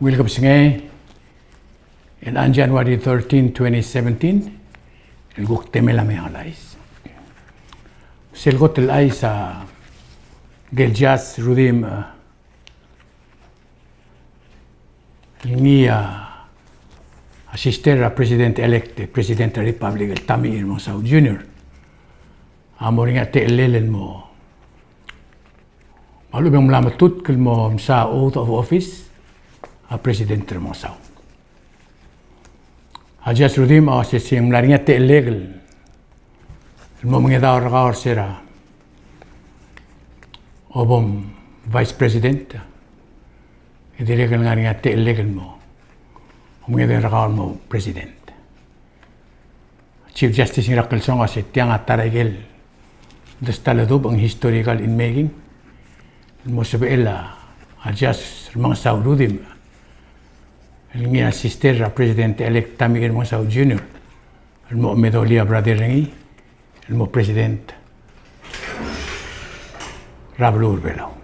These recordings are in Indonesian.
Welcome Singay, and on January 13, 2017, el guktemela me halais. Selgot el ay sa geljas rudim lingia assistera president-elect, President of the Republic, el Tami Irmonsau Jr. Amoringa te elelen mo. Malu bang mlamatut kil mo sa oath of office a President Irmonsau. Ajas rudim awas siyang mlaringa te illegal. Mo mangedawar kawar sira. Obom Vice President. Idiregal nga ringa te illegal mo. Mangedawar kawar mo President. Chief Justice Raquel Song awas tiyang ataragel. Dastaladub ang historical in making. Mo sabiela ajas mga saurudim. El ngi assister a President-elect Tami Irmonsau Jr. El mo medolia brother ngi. El mo President Rablur Belao.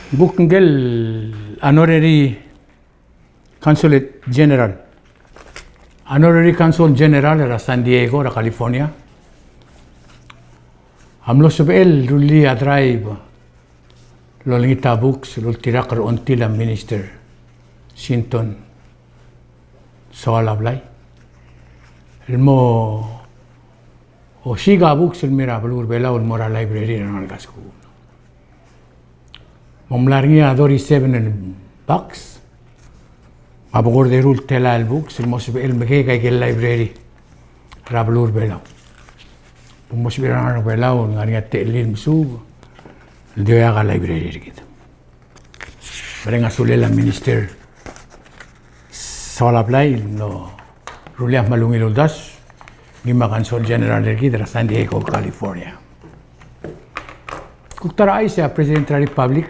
Bukngel Honorary Consulate General. Honorary Consul General era San Diego, ra California. Amlo sabel ruli a drive lolingita books lultirak rontila Minister Sinton Sawalablay. Ilmo o siga books il mira Blur Belao il mora library na nalgasku. Momlarngia 37 in box. Mabugor de rule tela el books il mosbe el mege kay el library ra Blur Belao. Mosbe ra Belao ngania telin sub. Dia ka library kita. Mereka sulela Minister Sawalablay no ruliah malungil uldas lima Consul General kita San Diego, California. Kuktara ay sa President of the Republic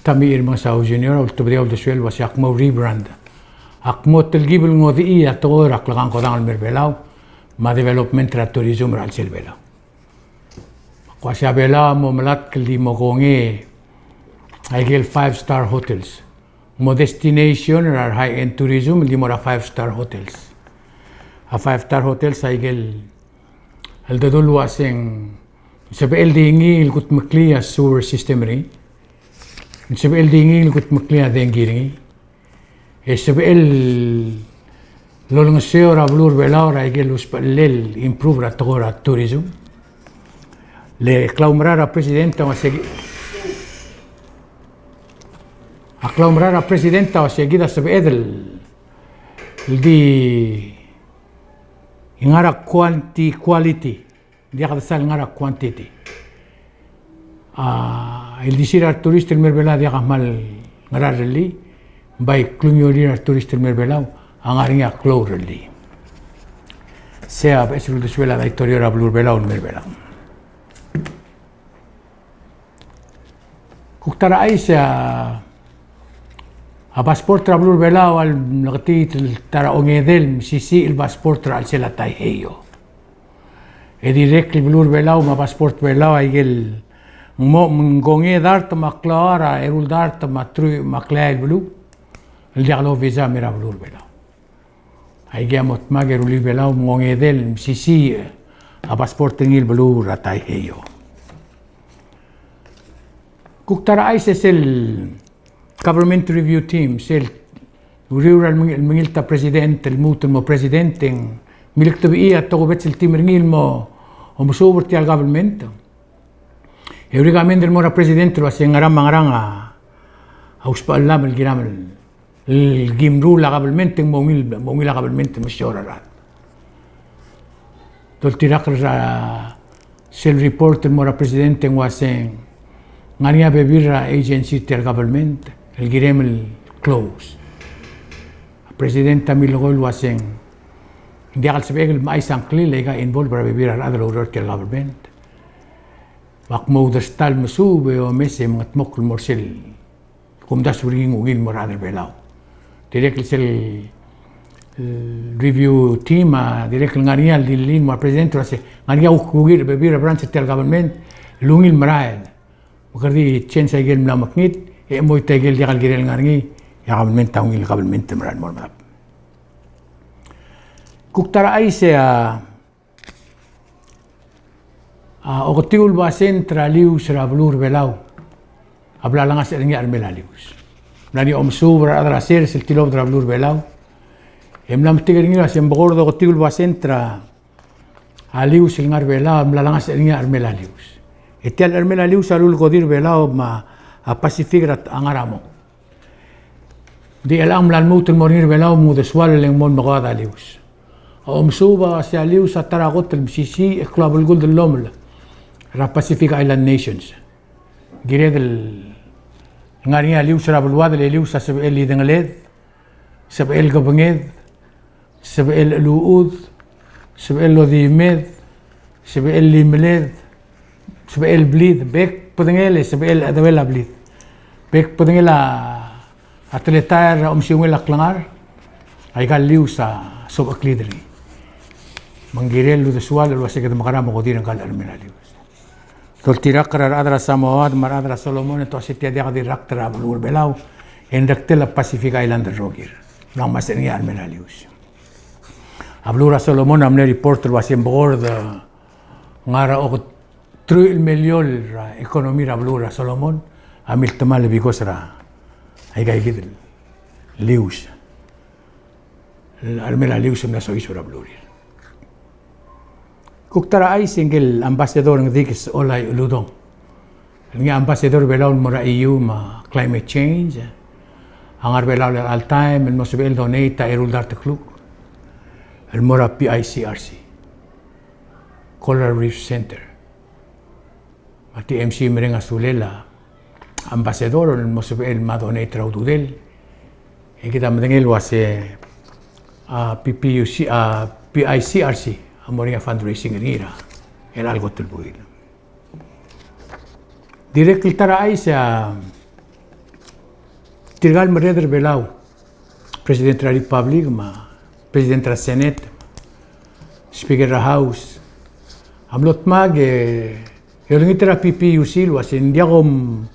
Tami Irmonsau Jr. Ultubria uldesuel was akmo rebrand. Akmo telgibul ngodi iya to raklakan ko dangal merbelaw ma development tra tourism ral selbelaw. Kwasya bela mo malat kali mo kongi ay 5-star hotels. Mo destination or high-end tourism di mo ra 5-star hotels. A 5-star hotels ay al dadul waseng sabi el dingi ilkut makliya sewer system ri. Sabi el dingi ilkut makliya dengi ri. Sabi el lolong seo ra Blur Belao ra ay uspalel improve ra togora tourism. Le claumrar a presidenta o seguida sabi edel di ingara quality di akadasal ingara quantity il disira turista el merbela di akamal ngara reli by klunyolir turista el merbela ang aringa clorely sea besul de suela da historia ra Blur Belao el merbela. Kuktara ay sa a pasport tra Blur Belao al nakati tara ongedel sisi il pasport tra al sela tayheyo. E direct Blur Belao ma pasport Belao ay gel mo ngonge dart maklara erul dart matru maklail blu il dialo visa mira Blur Belao. Ay gamot magerul Belao ngongedel sisi a pasport ngil Blur atayheyo. Kuktara ay sel government review team sel rural mingilta president el mutul mo presidenteng miliktabi iya to bet sel team ngil mo o musuber ti al government. Euriga mender mo ra president lo aseng ngaram mangaranga auspal lam el giram el gimru la government mo mil la government mo shora. Dol tirak ra sel report mo ra president ng waseng ngania bebira agency ter government el girem el close presidenta milogol waseng diakal sebegel mai sangkli lega involved para bebira other order ter government wakmo dastal mesube o mese matmok morsel kum dasuring ugin morader Belao direct sel review team direct ngania dilin mo president wase ngania ukugir bebira branch ter government lungil marael Makardi chen sa igel mlamaknit, moy tegel di kalgirel ngarngi, ya kabelment taungil kabelment temran mo matap. Kuktara ay sa okotiul ba sentra lius rablur belaw. Ablalangas eringi armela lius. Nani omsubra adraser sil tilob rablur belaw. Emlam tigeringi as embogordo okotiul ba sentra alius ngar belaw ablalangas eringi armela lius. Etial armela lius alul godir belaw ma pacificrat angaramo. Di elang mlalmut mornir belaw mu deswal leng mon magada lius. Omsuba si alius ataragot el msisi eklabul guld lomla. Ra Pacific Island Nations. Gired el ngarinya alius rabulwad el alius sab el idengled sab el gabanged sab el luud sab el lodimed sab el limled sab el blid bek podengele sab el adawela blid bek podengela atletar omsiungel aklangar ay kalius sa sob aklidri manggirel lu deswal lu asik makara mo godir kal armenalius tol tirak karar adra samawad mar adra solomon to asitia dia dirak tra blur belau en rektel Pacific Island rogir nang maseni armenalius ablura solomon amne reporter wasem board ngara o 3 milyon ekonomi ablura solomon amil tamal bigosra ay gidel lius armenalius na so isura blurir Kuktara ay single ambassador ng Dikis Olay Uludong. Nga ambassador belaw mura EU ma climate change. Hangar belaw all time and mosbel donate ta erul dar tekluk. El mura PICRC. Coral Reef Center. Mati MC merenga sulela ambassador el mosbel ma donate raududel. E kita mendengel wase PPUC PICRC. Amoringa fundraising ngira el algo tulbuil direct tara ay sa tirgal mereder belau president la republic ma president la senate speaker la house amlot mag elingitra PPUC was indiagom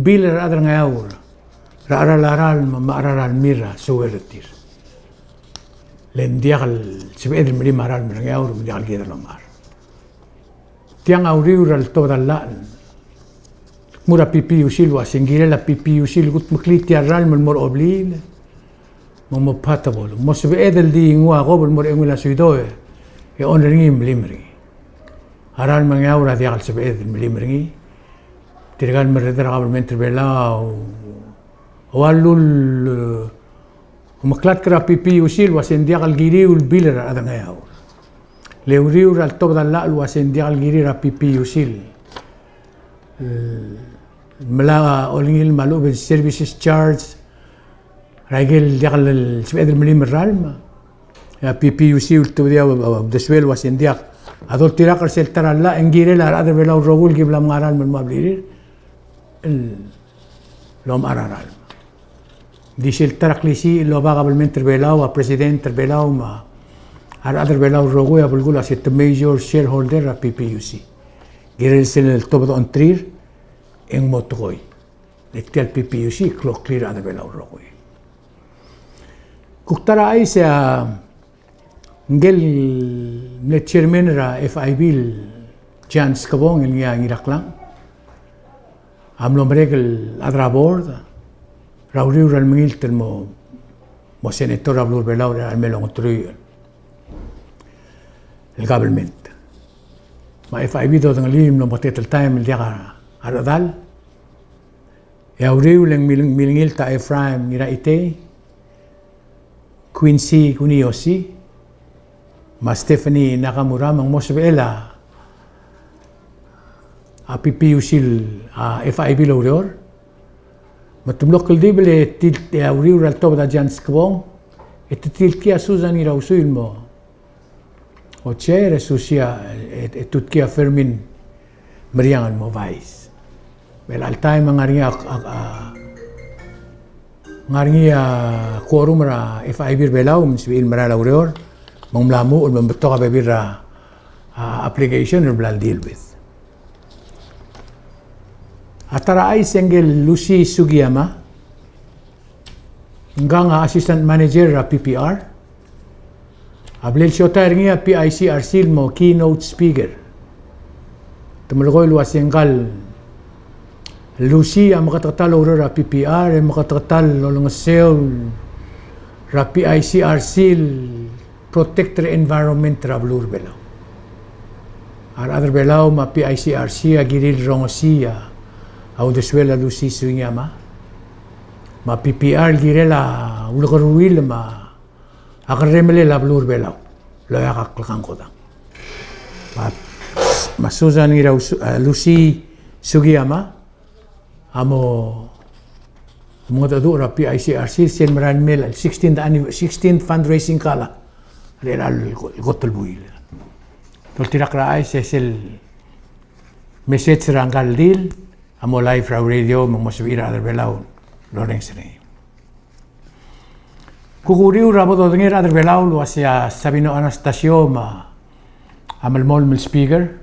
bill adra ngaur raral maaral mira suwertir lendiagal sibed mri maral mrangaur mendiagal geder lomar tiang auriural todalan mura PPUC wa singire la PPUC gut mkliti aral mor oblil mo patable mo sibed el di ngwa gobel mor engula suidoe e onringi mlimri aral mangaur diagal sibed mlimri tirgal mereder gabelment bela walul ومكلات كرا PPUC واسنديا الجيري والبيلر هذا نياو لوريو رالتوب دالا واسنديا الجيري را PPUC ملا اوليل مالو بالسيرفيسز تشارج راجل ديال سبيد المليم الرالما يا PPUC والتوديا بدسويل واسنديا هذول تراقر سيل ترى لا انجيري لا هذا بلا الرجول جيب لهم غارال من مابلير لهم ارارال Dice el taraklisi lo va gabalmente belaw a presidente belaw ma ar other belaw rogo ya bulgula set major shareholder a PPUC girel sel el top on trir en motoy lektel PPUC clock clear other belaw rogo kuktara ay sa ngel ne chairman ra FIB chance kabong el nga ngiraklang amlo mregel adra board Rauriu ral mingil mo senator ablur belaw al melong trui el government ma FIB do ng lim no motet el time el dia aradal e auriu leng milingil ta Ephraim nira ite Quincy Kuniosi ma Stephanie Nakamura mang mosbela a PPUC a FIB laurior Matumlok di bele til auriu ral tob da jans kwong til kia Susan ira usuil mo o chere susia tut kia fermin meriangan mo vais bel al time ngaringia quorum ra FIB belaw misbil mara laurior monglamu ul membetok bebira application ul blal deal with Atara ay single Lucy Sugiyama, hanggang assistant manager PPR. Ablil siya tayo nga PICRC mo keynote speaker. Tumulukoy luwas single Lucy ang makatatal ora PPR, ang makatatal ng sale ra PICRC protect the environment ra blur belaw. Other belaw ma PICRC agiril rongosia au deswela Lucy Sugiyama. Ma PPR girela ulakaruil ma akaremele la blur belaw. Loya kaklakan ko da. Ma Susan ira Lucy Sugiyama amo mga tado ra PICRC sen maran mel 16th fundraising kala alal gotol buil tol tirak ra ay sesel message ra ngal dil amo live ra radio magmasubira adar belaw Lawrence ni kukuriu ra bodo ngir adar belaw lo asya Sabino Anastasio ma amal mol speaker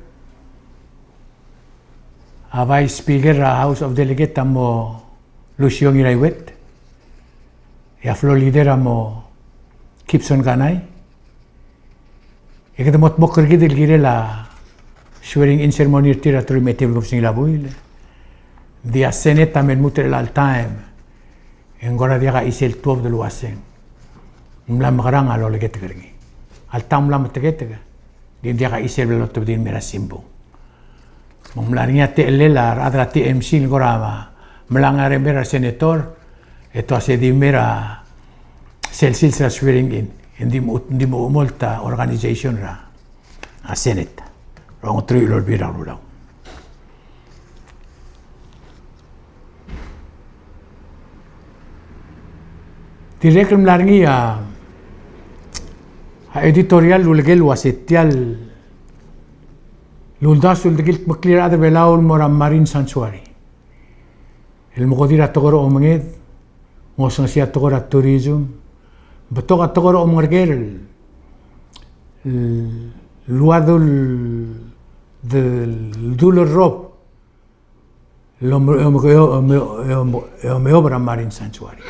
a Vice Speaker House of Delegate amo Lucio Ngiraiwet, a floor leader amo Gibson Kanay. Ikatamot mo kirgidil girela swearing in ceremony tira trimetive of Singilabuil. Dia Senate amen muter al time. Engora dia ka isel 12 de luaseng. Mla makarang alo leget kirgi. Al tam la mateget. Dia ka isel lo to din mera simbo. Mumlarinya TLL adra TMC gorama melangare mera senator eto ase di mera selsil sa swearing in hindi mo multa organization ra a senate rong tri lor bira rudaw direct mlaringi a editorial lulgel wasetial Luldas uldigil maklir adar belaw mora marine sanctuary. El mokodira togoro omanged, ngosong siya togoro tourism, batok at togoro omarger luadul de dulor rob lo meobra marine sanctuary.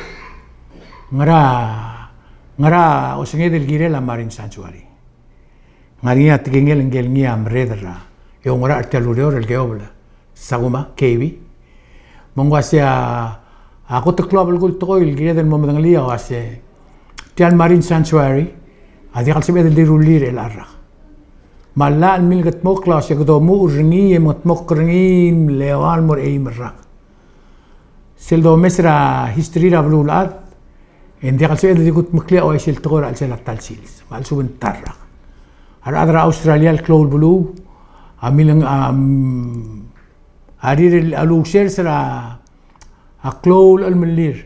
Ngara osenged el gire la marine sanctuary. Ngaria tingel ngel ngia amredra. Yung ora artelurior el geobla saguma kevi mongwasia ako to club el gul to il gire del momang liya wase tial marine sanctuary adi kalsibe del dirulir el arra malla al milgat mo class ya do mu urni mot mokringi lewal mor ei marra sel do mesra history ra blulat indi kalsibe del gut muklia o sil togor al sel tal sils mal subun tarra adra Australia el cloud blue amilang arir alusher sera aklol almelir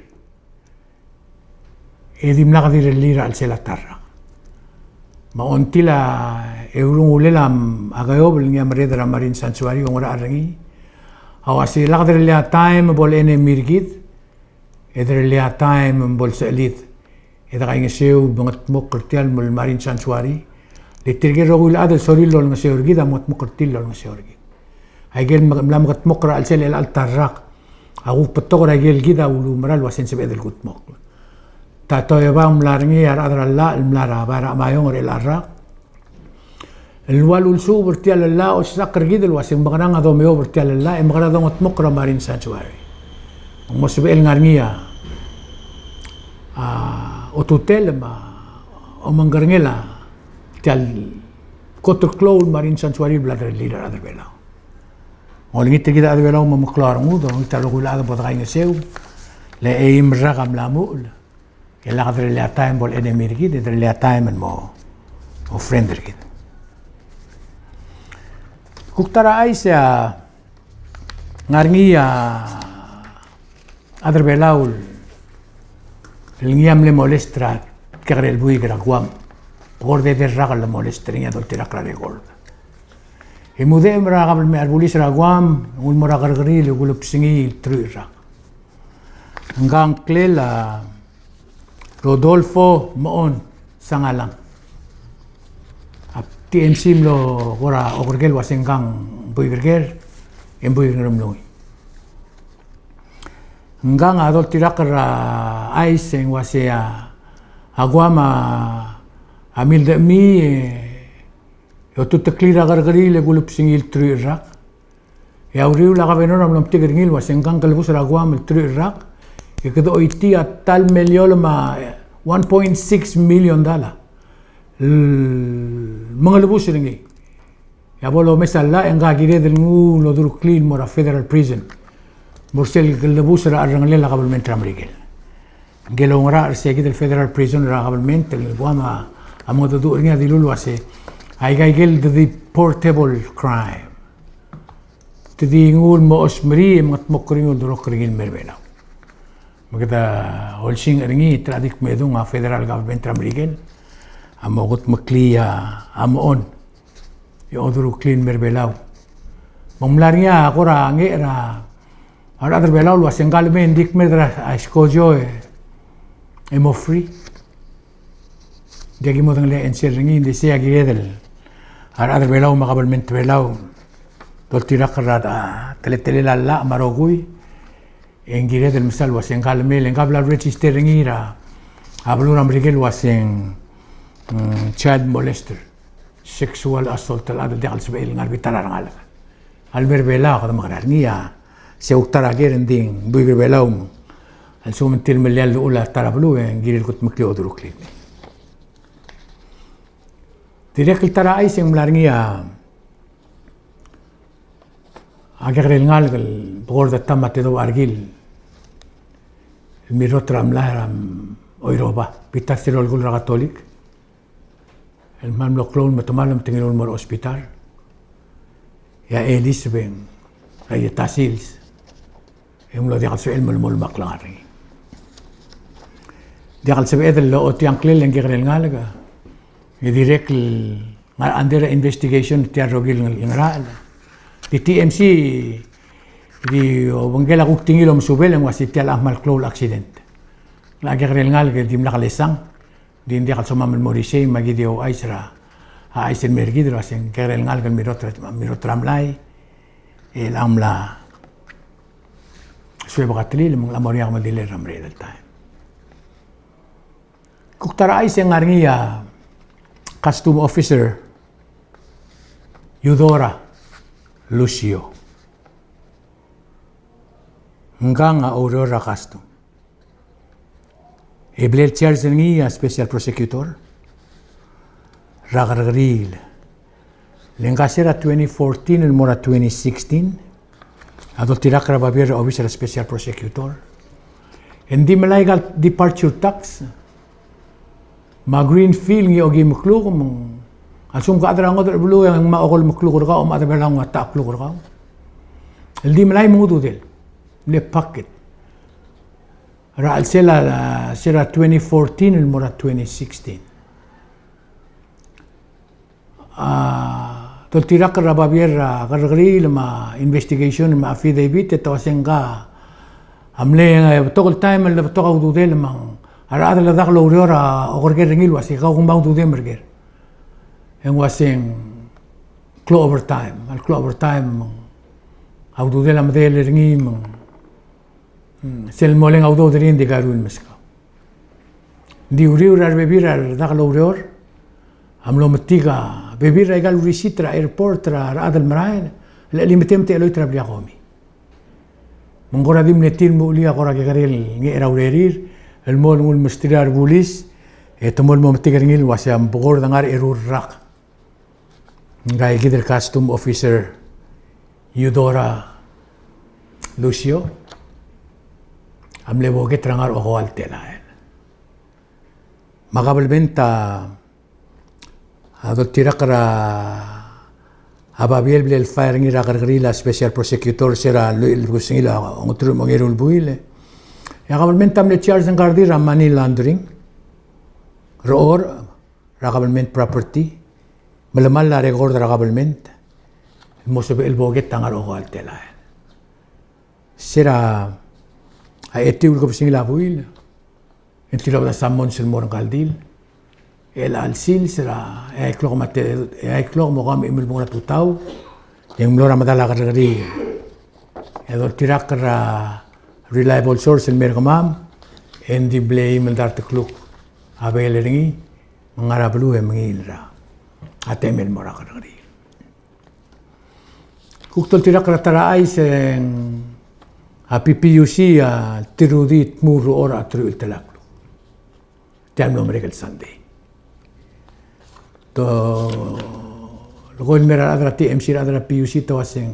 edim nakadir lira al sela tarra maontila eurung ulelam agayob linga mareda marine sanctuary ongora arangi awasi lakadir lia time bol ene mirgid eder lia time bol selit eda kainga seu bangat mo kertial mul marine sanctuary Litirgir rogul adal soril lol ngaseorgi da mot mukertil lol ngaseorgi. Aigel mlam kat mokra al sel el altarrak. Aku petok aigel gida ulu maral wasen sebe del gut mok. Tato yaba mlaringi ar adra la mlara bara mayong el arrak. El walul su bertial la o sakar gidel wasen bakarang ado meo bertial la em bakara dong mokra marin sanctuary. Mo sebe el ngarngia. Otutel ma o manggarngela tial kotor cloud marine sanctuary bladder leader adar belaw. Ngolingit kita adar belaw mamaklar ngudo ngita lugula adar bodagay nga sew le eim ragam lamu kaya adar le time bol enemy rigid adar le time mo friend rigid. Kuktara ay siya ngarngi adar belaw lingiyam le molestra kagrel bui graguam Gorde de ragal la molestrinha dol tira clare gol. E mudem ragal me arbulis raguam ul mora gargari le gulup singi truira. Ngang klela Rodolfo Moon sangalang. Ap TMC lo gora ogorgel wasengang buigerger en buigerum loy. Ngang adol tirakra ice en wase aguama amil de mi yo tu teklira gargari le gulup singil tri rak ya uriu la gavenor am lom tigringil wase ngang kalbus aguam tri rak e kedo iti atal meliol ma $1.6 million mangalbus ringi ya bolo mesalla enga gire del ngu lo dur clean mora federal prison Bursel gelebus ra arrangle la government american. Gelo ngara segi del federal prison ra government el guama amodo du ringa dilulu ase ai gai gel the portable crime. Tidi ngul mo osmri mat mokring dur kring merbela. Magda holsing ringi tradik medunga federal government american amogot makliya amon yo dur clean merbela. Momlaria agora ngera Ahora del velao lo hacen galme en dik medra a escojo e mo free. Degi modang le enserringi de se agidel. Ahora del velao magabalmente velao. Dol tirakra tele la marogui. En gire del misal lo hacen galme le ngabla registeringi ra. Hablur amrigel lo hacen child molester. Sexual assault al de al sbel ngarbitara ngal. Al verbela qad magrarniya se uktara geren ding buigir belaum al sum til melial ula tarablu en giril kut mekli odrukli direk tara ai sem larngia agarel ngal gal borda tamate do argil mirotram lahram oiroba pitasiro el gulra catholic el mamlo clown metomalam tingil mor hospital ya elisben ay tasils يوم لو ديال سؤال مول مقلاري ديال سبعة لو أتيان كليل لنجير النالجا يديرك ما عندنا investigation تياروجيل الإنرال دي TMC دي وبنجلا قوتيني لهم سوبل واسيتي الأحمر كلول أكسيدنت لا جير النالجا دي ملاك لسان دي ديال سما من موريسي ما جديو أيسرا أيسر مرجيد راسين جير النالجا ميروت راملاي الأملا Sui bakatli lemong lamori ang madili ramre del time. Kuktara ay siyang ngarngiya custom officer Eudora Lucio. Hanggang Aurora custom. Ebler charge ngiya special prosecutor Ragargaril. Lengasera 2014 el mora 2016. Adol tirakra babir officer special prosecutor. Hindi malaigal departure tax. Ma Greenfield ngi ogi muklug mong asum ka adra ngodr bulu yang ma ogol muklug ka o ma adra lang ta klug ka. Hindi malay mudu del. Le packet. Ra al sera 2014 el mora 2016. Tol tirak rababir gargari lama investigation ma affidavit tawasenga amle tokol time le tokol dudel mang ara adla daklo uriora ogorger ringil wasi ka kumbang dudem merger en waseng clover time al clover time au dudel am del ringi mang sel moleng au do derin de garun meska di uriora bebir daklo urior amlo metiga ببير قالوا ريسيت را ايربورت را هذا المراين اللي متمتع له يتربي قومي من غير دي من التير موليا غورا غيريل غيرا ورير المول مول مسترار بوليس تمول ممتغريل واسام بغور دنgar ايرور راق غاي كيدر كاستوم اوفيسر يودورا لوسيو عملي بوكي ترانغار اوغوال تلا مقابل بنتا هذا تيرقرا أبابيل بلي الفايرني راغرغري لا سبيشال بروسيكيوتور سيرا الوسني لا غترو مغيرو البويل يا قبل من تملي تشارج غاردي راماني لاندرينج رور قبل من بروبرتي ملمال لا ريغور قبل من الموسب البوغيت تانغار اوغال تلا سيرا هايتي الوسني لا بويل انت لو سامون سلمون قالديل el alsil sera eklog mogam imil mora tutau yang mlora madala gargari edol tirakra reliable source el merkamam en di blay mendar tekluk abel ringi mengarablu mengilra atemel morakari kuktol tirak ratara ais a PPUC a tirudit muru ora truil telaklu tiam no mereka Sunday to luego el mera adra TMC adra PUC to aseng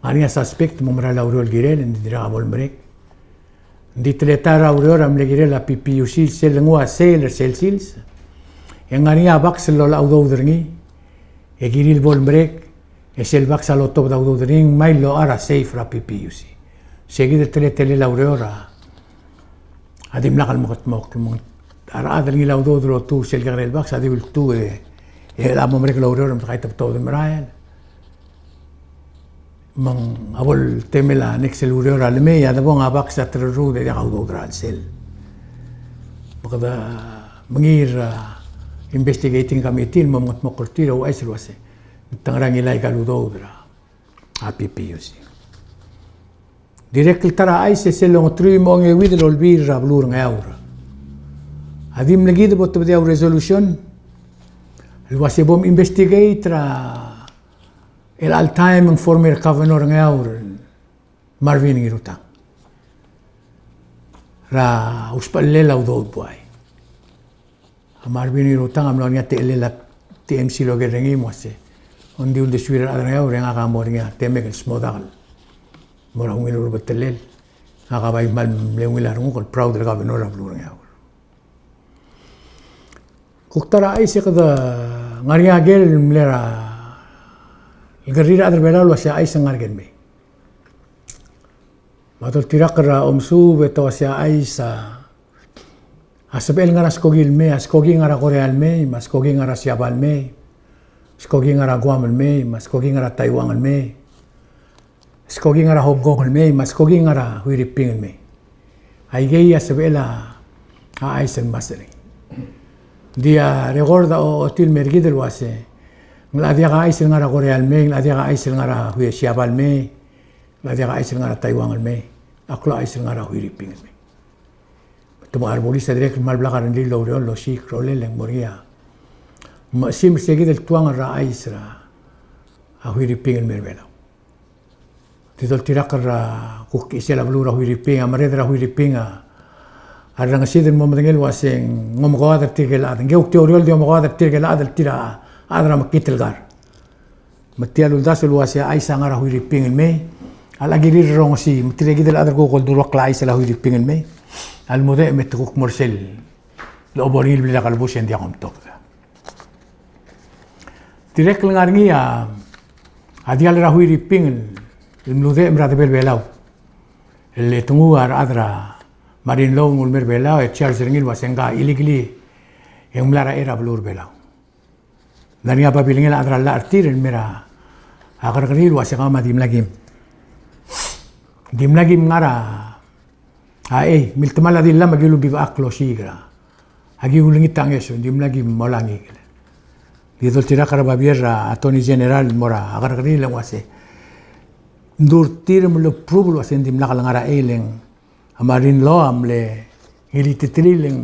Maria suspect momra laurel girel en dira abol merek di tletara aurora mlegirel a PPUC sel ngua sel sils en ania bax lo laudo dringi e giril bol merek e sel bax lo top daudo dring mai lo ara safe ra PPUC seguida tletele laurora adim nakal mokot mok ara adringi laudo dro tu sel garel bax adil tu e la momrek laurora mkait top de merael mang abol temela nexel urora leme ya da bon abak sa treru de gaudo dral sel bakada mangir investigating committee mamot mokortira o aisel wase tangrang ilai galudo dra APPUC direct tara aise selong tri monge widel olbir rablur ngaura adim lagi de bot de resolution wase bom investigate el all-time former governor ngaur Marvin Giruta ra uspalela udo boy Marvin Giruta amlo nya telela TMC lo gerengi mose ondi ul de suira ngaur nga ka mornya teme ke smodal mora ngil betelel nga bay mal lewila ngol proud de governor ablu ngaur kuktara ai se kada ngaria gel mlera القرير أدر بلال وسيا أي سنغار جنبي ما تقول تراقرا أمسو بتوسيا أي سا أسبيل غرا سكوجي المي أسكوجي غرا كوريا المي ما سكوجي غرا سيابا المي سكوجي غرا غوام المي ما سكوجي غرا تايوان المي سكوجي غرا هونغ كونغ المي ما سكوجي غرا فيليبين المي أي جاي أسبيلا أي سن ماسري ديا ريغوردا أو تيل مرجيد الواسي ngladia ga aisil ngara Korea alme ngladia ga aisil ngara hui siapa alme ngladia ga aisil ngara Taiwan alme aklo aisil ngara hui Philippines alme tuma arbolista direct mal blakar ndi lo lo si krole leng moria sim segi del tuang ra aisra a hui Philippines alme vela tidol tirakara kuk isela blura hui Philippines amare dra hui Philippines arang sidin mo mengel waseng ngomgo ada tigel ad ngeu teoriol de ngomgo ada tigel ad tira adra makitel gar matialu dasul wasia aisa ngara hui Philippines me ala girir rong si mtire gidel adra ko kol duro klai sala hui Philippines me al mode metkuk morsel lo boril bila kalbus en diakom tok direk ngarngi adial ra hui Philippines el mode mra de belau el tungu adra marin lo ngul mer belau e charles ringil wasenga illegally en mlara era blur belau dari apa bilangnya adra la artir mera agar keril wasaka ma dim lagi ngara miltemala dilla magilu bi aklo sigra agi ulingi tangeso dim lagi molangi didol tira karaba bierra attorney general mora agar keril wase ndurtir mlo probul wasen dim lakal ngara eleng amarin lo amle ilititileng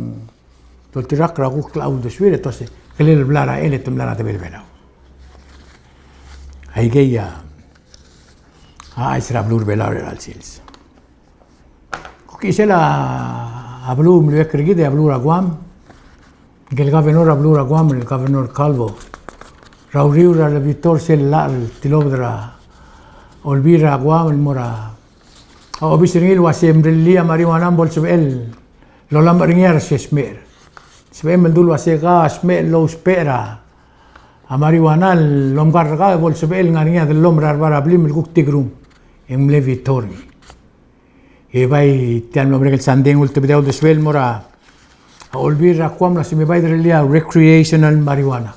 dol tira karagu cloud de suire tose kelel blara ele tumlara de berbera ai geia isra blur belar al sils kisela ablu mle krigi de ablu raguam gel governor ablu raguam el governor Calvo rauriura le vitor sel la tilobra olvira raguam el mora o bisringil wasem relia mariwana bolsebel lo lamringiar sesmer sebem dulu asega sme lo spera amariwana lom garga bolsebel ngania del lom rarbara blim el guktigrum em le vitorni e vai tian nombre el sandeng ulte video de swel mora olvira kwam la sime vai relia recreational marijuana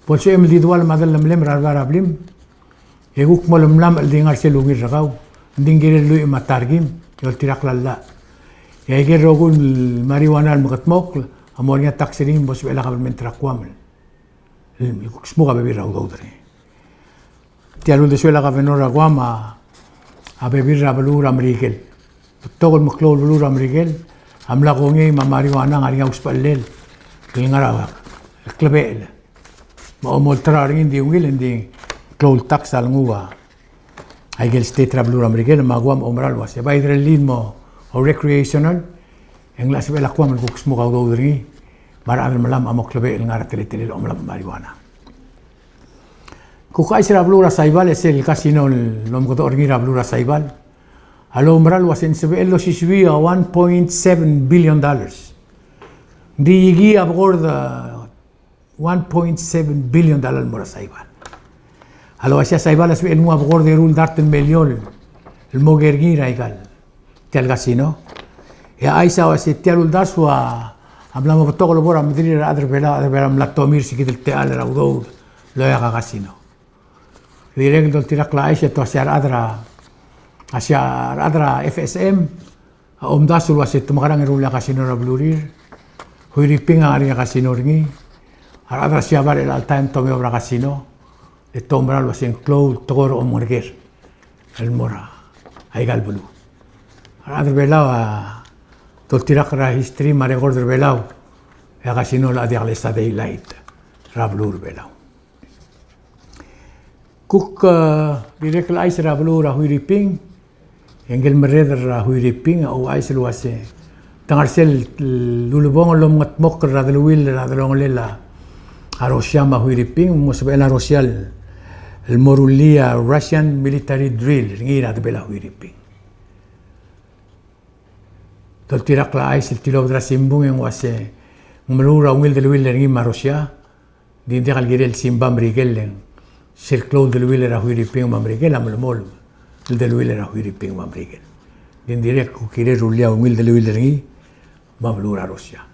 bolsem lidwal madal lem rarbara blim e guk molum lam el dingar selugir ragaw dingir lu matargim yol tirak lalla e ger rogul marijuana mukatmok amornya taksirin bos bela kabel mentrakwam smoga bebir raudodre tialu de suela governor aguama a bebir rabelura mrikel togol maklol blura Miguel amla kongi mamariwana ngaringa uspallel ngara klebel ma omoltra ring di ungil ndi klol tax al nguwa aigel state blura Miguel magwam omral was ba idrelin mo o recreational englas bela kwam buks mo gawdo ringi mara adal malam amok klebel ngara tele omlam mariwana kukai sira blura saibal es el casino lom godo orgira blura saibal alo umral was en sebello sisbia $1.7 billion di igi abgorda $1.7 billion mora saibal alo asia saibal es el mu abgorda rul darten million el mogergira igual tel casino ya aisa was tel daswa hablamos todo lo bora madrid adre bela mlatomir sikit teal raudo lo ya casino direct dol tirak la aisha to asyar adra FSM dasul wasit makarang irula kasino na blurir huiriping ang aring kasino ringi adra siyabar el time to obra kasino de tombral wasin cloud togor o morger el mora aigal bulu adra belaw dol tirak ra history mare gorder belaw ya kasino la dia lesa daylight ra blur belaw kuk direct la aisha ra blur huiriping engel mereder huiriping o aisel wase tangarsel lulubong lom ngat mok radlwil radlong lela aroshama huiriping mosbela rosial el morulia Russian military drill ngira de bela huiriping to tirak la aisel tilo dra simbung en wase mlura umil de wil ngi marosia din de galgirel simbam rigelen sel cloud de wil ra huiriping mamrigel amol el de Luis era huiriping mamrigel din direct ku kire rulia umil de Luis ringi mablura Rusia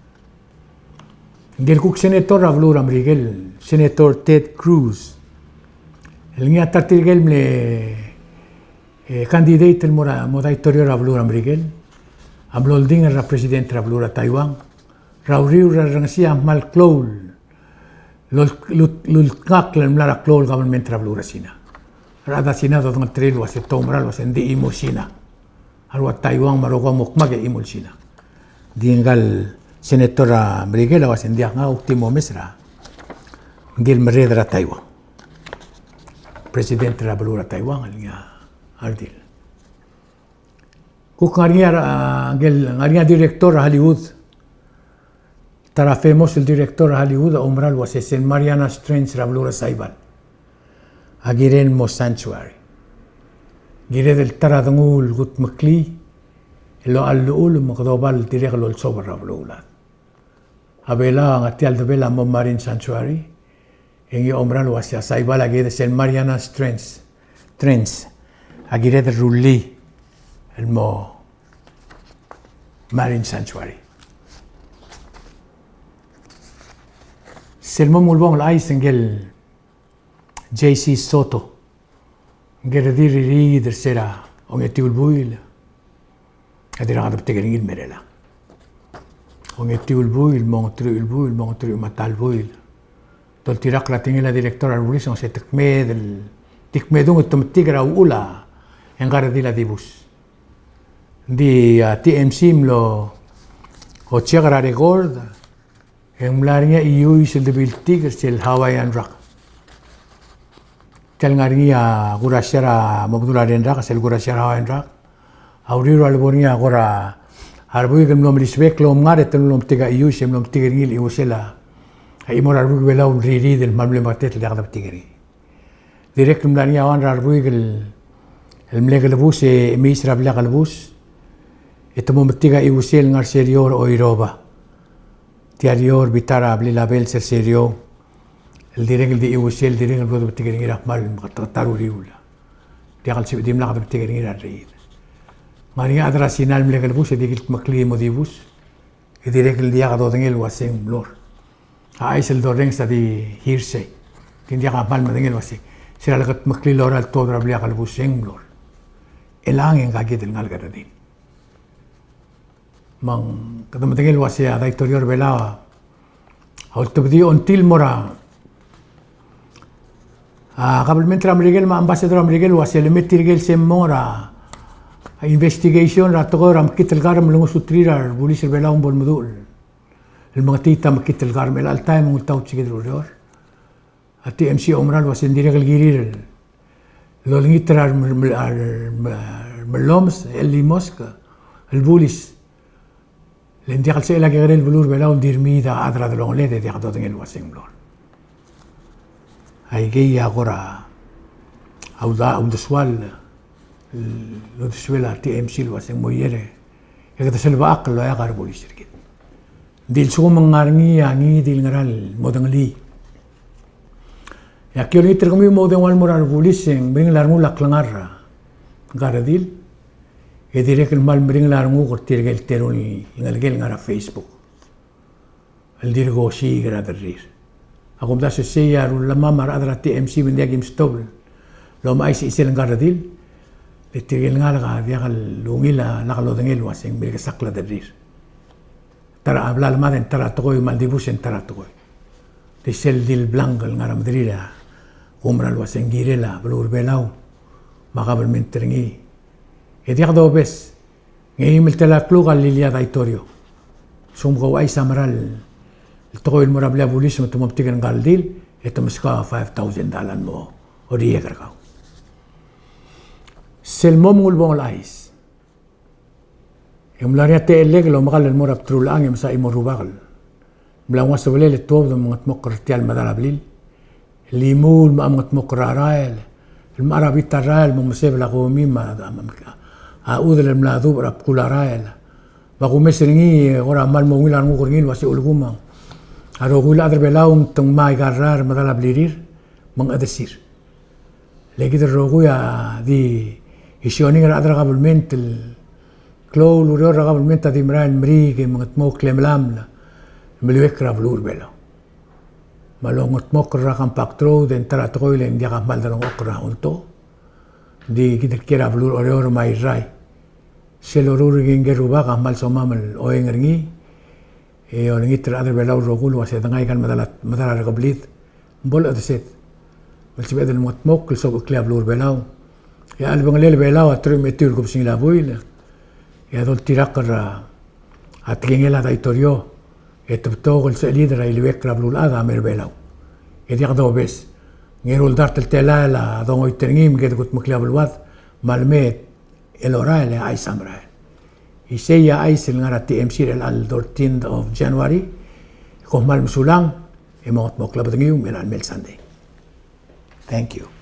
del kuk senator ablura mamrigel senator Ted Cruz el ngi atartigel mle candidate el mora modaitorior ablura mamrigel ablol ding era presidente ablura Taiwan rauriu rangsia mal clol lul kaklen mlara clol government ablura Sina rada sinado ng trail was tomral was hindi imo Sina arwa Taiwan maroga mukmage imo Sina dingal senatora Miguel was hindi nga ultimo mesra ngil meredra Taiwan presidente la blura Taiwan alnya ardil ngel director Hollywood tara famous el director Hollywood umral was en Mariana Trench la blura saibal agiren mo sanctuary gire del taradungul gut makli lo alul mo global direct lo sober rablulat abela ngatial de bela mo marine sanctuary en yo omral wasia saibal agire sen Mariana Trench agire de rulli el mo marine sanctuary selmo mulbong la isengel JC Soto gerediri rider sera ongetiul buil adira adap tegeringil merela ongetiul buil mongtriul matal buil tol tirak la tingila directora rulis se tikmedung otomatigra ula engaradila dibus di TMC mlo o chegra record en mlaringa iu sil de biltig sel Hawaiian rock tel ngaringa gurashara mabdula rendra sel gurashara Hawaiian rock auriru albonia gora arbui gemlom risbek lom ngare tenlom tiga iu semlom tigiril iusela imor arbui bela un riri del mamle matet le gadap tigiri direct mlaringa wan arbui gel el mlegel bus e misra bla galbus etamo tiga iusel ngar serior o iroba tiarior bitara bli label ser serio el direct di iusel direct el bodo tigiri rahmal mataru riula dial se dim la gadap tigiri rir Maria adra sinal mlegel bus digil makli modibus e direct el dia gado dengel waseng blor ais el doreng sa di hirse tin dia kapal madengel wase sira lagat makli lor al todra bli gal buseng blor elang en gagit el ngal gadin mang kadam dengel wase ada interior bela autobdi ontil mora qabelmente amrigel ma ambassador amrigel wase le metirgel se mora investigation rato ram kitilgar melungu sutrira bulis belau bol mudul el mangati tam kitilgar mel al time ngutau chigidror ati MC omral wasindire galgirir lo ngitrar meloms el mosca el bulis لأن قال سئلك غير البلور بلاو ندير ميدا أدرى دلونليد دي قدو دنجل واسين بلور هاي جي يا غورا أو دسوال لو دسوال تي ام سي الواسين مويرة يقدر سلبا أقل لو يغار بولي شركت ديل سو منغارني يعني ديل نرال مودنغلي يا كيو نيترغمي مودن والمورال بوليسين بين لارمو لقلنغارا غارديل يديرك المال مرين لارمو قرتير قال تيروني ينقل ngara فيسبوك الدير غوشي غرا درير اقوم داس السيار لما مر ادرا تي ام سي من ديك مستوبل لو ما ايش يصير ngara ديل التير ngara غا يغل لوميلا نقلو دنيل واسين بيك سقلا درير ترى ابلا ما دن ترى توي ما ديبوش ترى توي تسل ديل بلانك ngara مدريرا عمر الواسين غيرلا بلور بلاو ما قبل من ترني يديقدو بس يمل تلاكلو قال لي دايتوريو سوم غو اي سامرال التقوي المرابلا بوليس متم بتيجن قال ديل يتمسكا $5,000 مو ودي يغرقاو سلمو مول بون الايس يوم لاريا تيلك لو مقال المراب ترول ان يمسا يمرو باغل بلا واسبلي للتوب دم مقر تيال مداربليل اللي مول ما مقر رايل المرابي ترايل ممسيب لاغومي ما أعوذ الملاذوب رب كل رايل بقو مسرني ورا مال مويل عن مقرنين واسي أولغوما أروغول أدر بلاهم تم ما يقرر مثلا بليرير من أدسير لكن الروغويا دي يشوني أدر قبل منت الكلول وريور قبل منت دي مران مريك من تموك لملاملا ملوك رابلور بلا مالو تموك الرقم باكترو دين ترى تقول إن دي قبل دلون أقرأ أنتو di kita kira belur orang mai rai selurur gengger rubah kamal sama mel oeng ringi orang itu ada belau rogul wasi tengah ikan madalat kablit bol ada set masih ada mot mok kesok kelab belur belau ya albang lel belau atru metur kup sing labuil ya dol tirak ra atgengela daitorio etbtogol selid ra ilwek rablul ada mer belau ya qado bes ngirul dart التلالة ضمو الترنيم كده كنت مكلاب الوضع مالميت الورايل اي سامرايل يسيا اي سلنغارة تي ام سي ال 13 of January كوه مال مسولان يموت مكلاب تنجيوم الى الميل ساندي. Thank you.